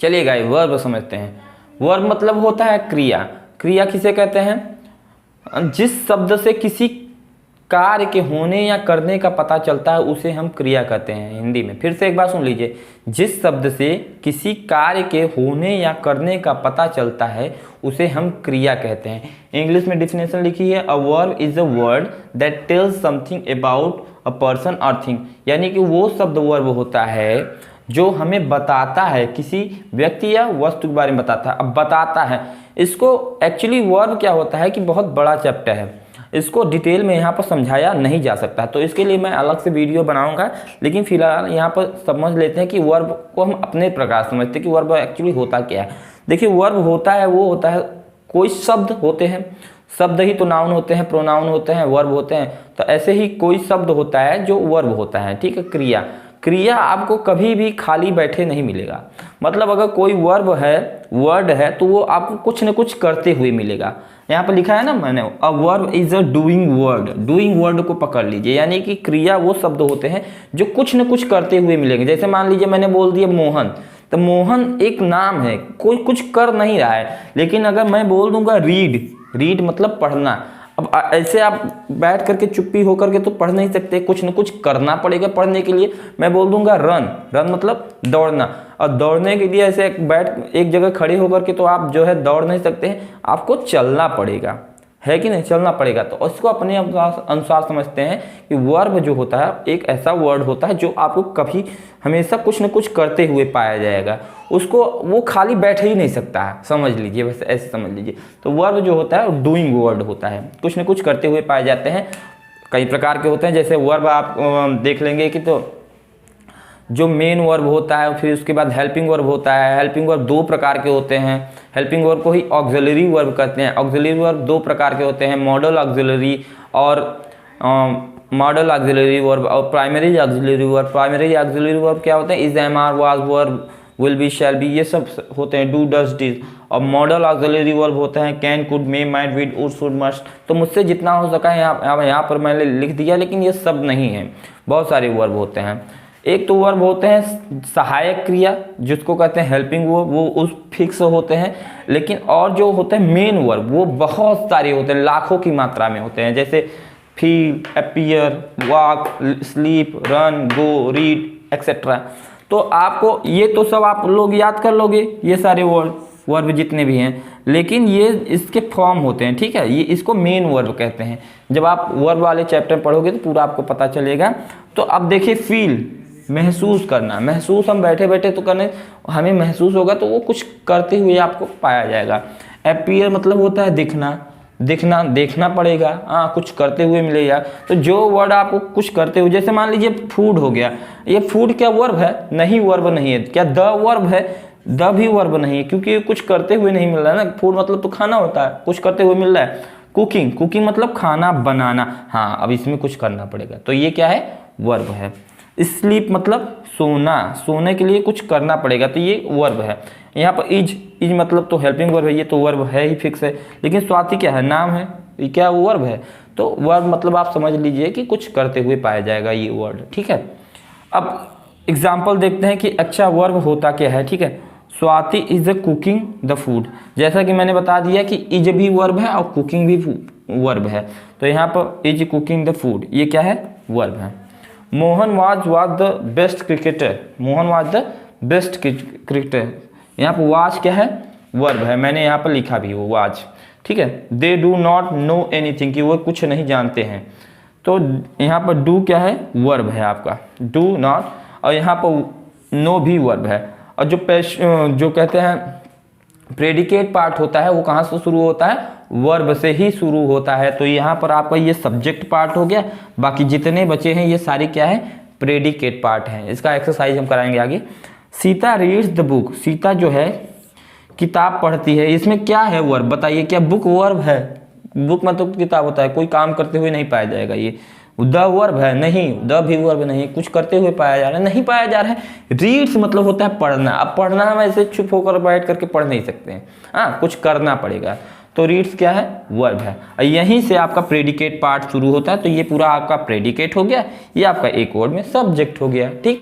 चलिए guys verb समझते हैं। वर्ब मतलब होता है क्रिया। क्रिया किसे कहते हैं? जिस शब्द से किसी कार्य के होने या करने का पता चलता है उसे हम क्रिया कहते हैं हिंदी में। फिर से एक बार सुन लीजिए, जिस शब्द से किसी कार्य के होने या करने का पता चलता है उसे हम क्रिया कहते हैं। इंग्लिश में डिफिनेशन लिखी है, a verb is a word that tells something about a person और थिंग। यानी कि वो शब्द वर्ब होता है जो हमें बताता है, किसी व्यक्ति या वस्तु के बारे में बताता है। अब बताता है, इसको एक्चुअली वर्ब क्या होता है कि बहुत बड़ा चैप्टर है, इसको डिटेल में यहाँ पर समझाया नहीं जा सकता, तो इसके लिए मैं अलग से वीडियो बनाऊंगा। लेकिन फिलहाल यहाँ पर समझ लेते हैं कि वर्ब को हम अपने प्रकार समझते हैं कि वर्ब एक्चुअली होता क्या है। देखिए वर्ब होता है, वो होता है कोई शब्द होते हैं, शब्द ही तो नाउन होते हैं, प्रोनाउन होते हैं, वर्ब होते हैं। तो ऐसे ही कोई शब्द होता है जो वर्ब होता है, ठीक है। क्रिया, क्रिया आपको कभी भी खाली बैठे नहीं मिलेगा। मतलब अगर कोई वर्ब है, वर्ड है, तो वो आपको कुछ न कुछ करते हुए मिलेगा। यहाँ पर लिखा है ना मैंने, a verb is a doing word. Doing word को पकड़ लीजिए, यानी कि क्रिया वो शब्द होते हैं जो कुछ न कुछ करते हुए मिलेंगे। जैसे मान लीजिए मैंने बोल दिया मोहन, तो मोहन एक नाम है, कोई कुछ कर नहीं रहा है। लेकिन अगर मैं बोल दूंगा रीड, रीड मतलब पढ़ना। अब ऐसे आप बैठ करके चुप्पी होकर के तो पढ़ नहीं सकते, कुछ न कुछ करना पड़ेगा पढ़ने के लिए। मैं बोल दूंगा रन, रन मतलब दौड़ना। और दौड़ने के लिए ऐसे बैठ एक जगह खड़े होकर के तो आप जो है दौड़ नहीं सकते हैं, आपको चलना पड़ेगा, है कि नहीं, चलना पड़ेगा। तो उसको अपने अनुसार समझते हैं कि वर्ब जो होता है एक ऐसा वर्ड होता है जो आपको कभी हमेशा कुछ न कुछ करते हुए पाया जाएगा, उसको वो खाली बैठ ही नहीं सकता है, समझ लीजिए, वैसे ऐसे समझ लीजिए। तो वर्ब जो होता है डूइंग वर्ड होता है, कुछ न कुछ करते हुए पाए जाते हैं। कई प्रकार के होते हैं, जैसे वर्ब आप देख लेंगे कि तो जो मेन वर्ब होता है, फिर उसके बाद हेल्पिंग वर्ब होता है। हेल्पिंग वर्ब दो प्रकार के होते हैं, हेल्पिंग वर्ब को ही ऑक्सिलरी वर्ब कहते हैं। ऑक्सिलरी वर्ब दो प्रकार के होते हैं, मॉडल ऑक्सिलरी और मॉडल ऑक्सिलरी वर्ब और primary auxiliary verb. Primary auxiliary verb क्या होते हैं? Is, am, are, was, verb, will be, shall be, ये सब होते हैं, डू, डज, डिज। और मॉडल ऑक्सिलरी वर्ब होते हैं can, could, may, might, will, would, should, must. तो मुझसे जितना हो सका है यहाँ पर मैंने लिख दिया, लेकिन ये सब नहीं है, बहुत सारे वर्ब होते हैं। एक तो वर्ब होते हैं सहायक क्रिया जिसको कहते हैं हेल्पिंग वर्ब, वो उस फिक्स होते हैं। लेकिन और जो होते हैं मेन वर्ब वो बहुत सारे होते हैं, लाखों की मात्रा में होते हैं। जैसे feel, appear, walk, sleep, run, go, read etcetera. तो आपको ये तो सब आप लोग याद कर लोगे, ये सारे वर्ब जितने भी हैं, लेकिन ये इसके फॉर्म होते हैं, ठीक है। ये इसको मेन वर्ब कहते हैं। जब आप वर्ब वाले चैप्टर में पढ़ोगे तो पूरा आपको पता चलेगा। तो अब देखिए फील, महसूस करना। महसूस हम बैठे बैठे तो करने, हमें महसूस होगा तो वो कुछ करते हुए आपको पाया जाएगा। अपीयर मतलब होता है दिखना, दिखना देखना पड़ेगा, हाँ कुछ करते हुए मिलेगा। तो जो वर्ड आपको कुछ करते हुए, जैसे मान लीजिए फूड हो गया, ये फूड क्या वर्ब है? नहीं, वर्ब नहीं है। क्या द वर्ब है? द भी वर्ब नहीं है, क्योंकि कुछ करते हुए नहीं मिल रहा है ना। फूड मतलब तो खाना होता है, कुछ करते हुए मिल रहा है। कुकिंग, कुकिंग मतलब खाना बनाना, हाँ अब इसमें कुछ करना पड़ेगा, तो ये क्या है? वर्ब है। स्लीप मतलब सोना, सोने के लिए कुछ करना पड़ेगा, तो ये वर्ब है। यहाँ पर इज, इज मतलब तो हेल्पिंग वर्ब है, ये तो वर्ब है ही फिक्स है। लेकिन स्वाति क्या है? नाम है, ये क्या वर्ब है? तो वर्ब मतलब आप समझ लीजिए कि कुछ करते हुए पाया जाएगा ये वर्ड, ठीक है। अब एग्जाम्पल देखते हैं कि अच्छा वर्ब होता क्या है, ठीक है। Swati is a cooking the food, जैसा कि मैंने बता दिया कि इज भी वर्ब है और कुकिंग भी वर्ब है। तो यहाँ पर इज कुकिंग द फूड, ये क्या है? वर्ब है। Mohan was the best cricketer, Mohan was the best cricketer, यहाँ पर वाज क्या है? वर्ब है। मैंने यहाँ पर लिखा भी वो वाज, ठीक है। They do not know anything, कि वो कुछ नहीं जानते हैं, तो यहाँ पर डू क्या है? वर्ब है आपका, डू नॉट। और यहाँ पर नो भी वर्ब है। और जो कहते हैं प्रेडिकेट पार्ट होता है वो कहाँ से शुरू होता है? वर्ब से ही शुरू होता है। तो यहाँ पर आपका ये सब्जेक्ट पार्ट हो गया, बाकी जितने बचे हैं ये सारे क्या है? प्रेडिकेट पार्ट हैं। इसका एक्सरसाइज हम कराएंगे आगे। Sita reads the book, Sita जो है किताब पढ़ती है, इसमें क्या है वर्ब? बताइए, क्या बुक वर्ब है? बुक मतलब किताब होता है, कोई काम करते हुए नहीं पाया जाएगा। ये द वर्ब है? नहीं, द भी वर्ब नहीं, कुछ करते हुए पाया जा रहा है, नहीं पाया जा रहा है। रीड्स मतलब होता है पढ़ना। अब पढ़ना हम ऐसे चुप होकर बैठ करके पढ़ नहीं सकते हैं, हाँ कुछ करना पड़ेगा। तो रीड्स क्या है? वर्ब है। और यहीं से आपका प्रेडिकेट पार्ट शुरू होता है। तो ये पूरा आपका प्रेडिकेट हो गया, ये आपका एक वर्ड में सब्जेक्ट हो गया, ठीक।